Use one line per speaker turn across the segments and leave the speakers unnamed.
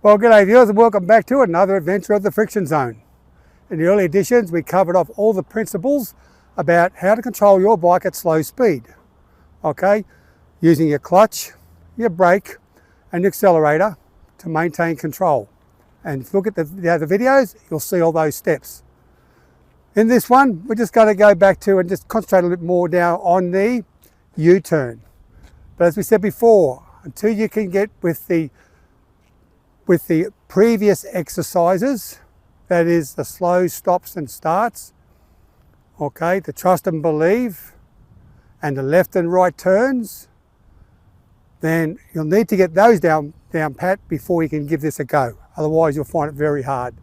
Well, g'day viewers and welcome back to another adventure of the friction zone. In the early editions we covered off all the principles about how to control your bike at slow speed. Okay, using your clutch, your brake and your accelerator to maintain control. And if you look at the other videos, you'll see all those steps. In this one, we're just going to go back to and just concentrate a little bit more now on the U-turn. But as we said before, until you can get with the previous exercises, that is the slow stops and starts, okay, the trust and believe, and the left and right turns, then you'll need to get those down pat before you can give this a go. Otherwise you'll find it very hard.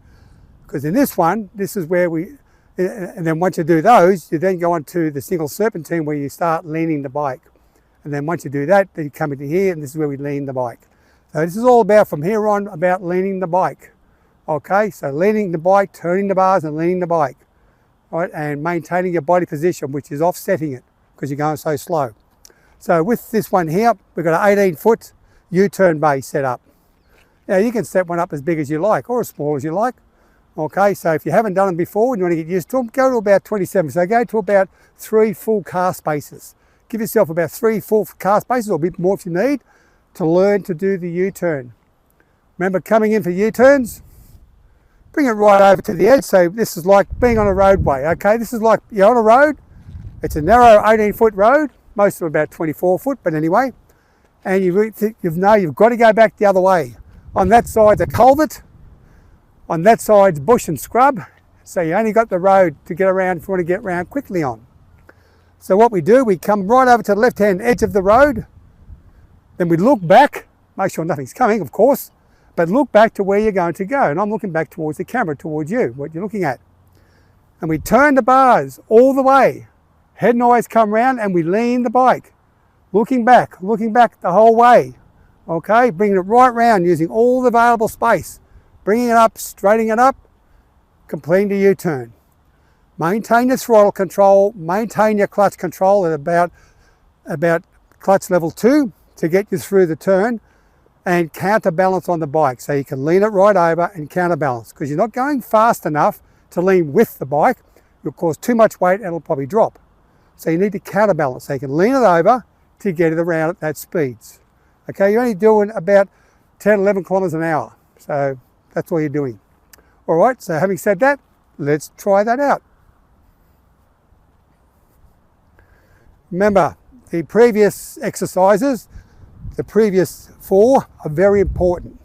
Because in this one, this is where and then once you do those, you then go on to the single serpentine where you start leaning the bike. And then once you do that, then you come into here and this is where we lean the bike. So this is all about, from here on, about leaning the bike. Okay, so leaning the bike, turning the bars and leaning the bike. All right, and maintaining your body position, which is offsetting it because you're going so slow. So with this one here, we've got an 18-foot U-turn base set up. Now you can set one up as big as you like or as small as you like. Okay, so if you haven't done them before and you want to get used to them, go to about 27. So go to about 3 full car spaces. Give yourself about 3 full car spaces or a bit more if you need, to learn to do the U-turn. Remember, coming in for U-turns, bring it right over to the edge. So this is like being on a roadway, okay? This is like you're on a road. It's a narrow 18-foot road, most of them about 24 foot, but anyway. And you've got to go back the other way. On that side's a culvert. On that side's bush and scrub. So you only got the road to get around if you want to get around quickly on. So what we do, we come right over to the left-hand edge of the road. Then we look back, make sure nothing's coming, of course, but look back to where you're going to go. And I'm looking back towards the camera, towards you, what you're looking at. And we turn the bars all the way. Head and eyes come round and we lean the bike. Looking back the whole way. Okay, bringing it right round using all the available space. Bringing it up, straightening it up, completing the U-turn. Maintain your throttle control, maintain your clutch control at about clutch level 2. To get you through the turn, and counterbalance on the bike. So you can lean it right over and counterbalance, because you're not going fast enough to lean with the bike. You'll cause too much weight and it'll probably drop. So you need to counterbalance. So you can lean it over to get it around at that speeds. Okay, you're only doing about 10, 11 kilometers an hour. So that's all you're doing. All right, so having said that, let's try that out. Remember, the previous exercises, the previous 4 are very important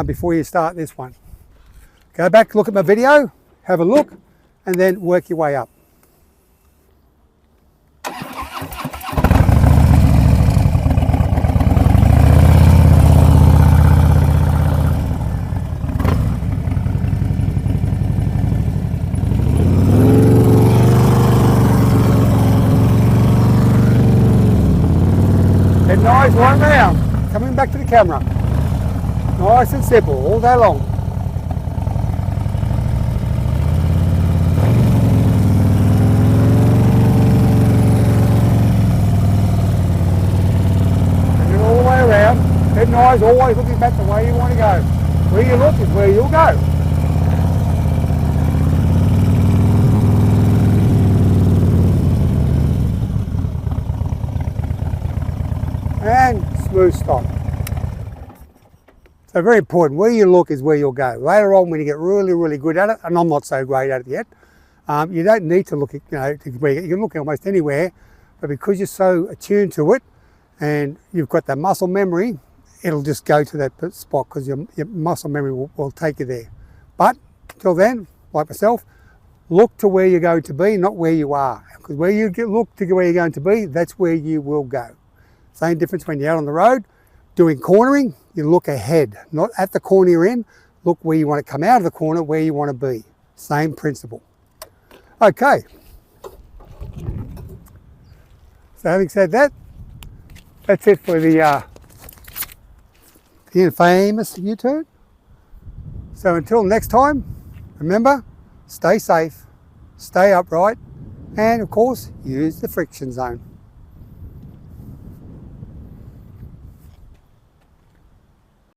before you start this one. Go back, look at my video, have a look, and then work your way up. And nice, right round, coming back to the camera. Nice and simple, all day long. And then all the way around, head and eyes always looking back the way you want to go. Where you look is where you'll go. And smooth stop. So very important, where you look is where you'll go. Later on when you get really, really good at it, and I'm not so great at it yet, you don't need to look at, you can look almost anywhere, but because you're so attuned to it and you've got that muscle memory, it'll just go to that spot because your muscle memory will take you there. But until then, like myself, look to where you're going to be, not where you are. Because where you look to where you're going to be, that's where you will go. Same difference when you're out on the road doing cornering, you look ahead, not at the corner you're in. Look where you want to come out of the corner, where you want to be. Same principle. Okay. So having said that, that's it for the infamous U-turn. So until next time, remember, stay safe, stay upright, and of course, use the friction zone.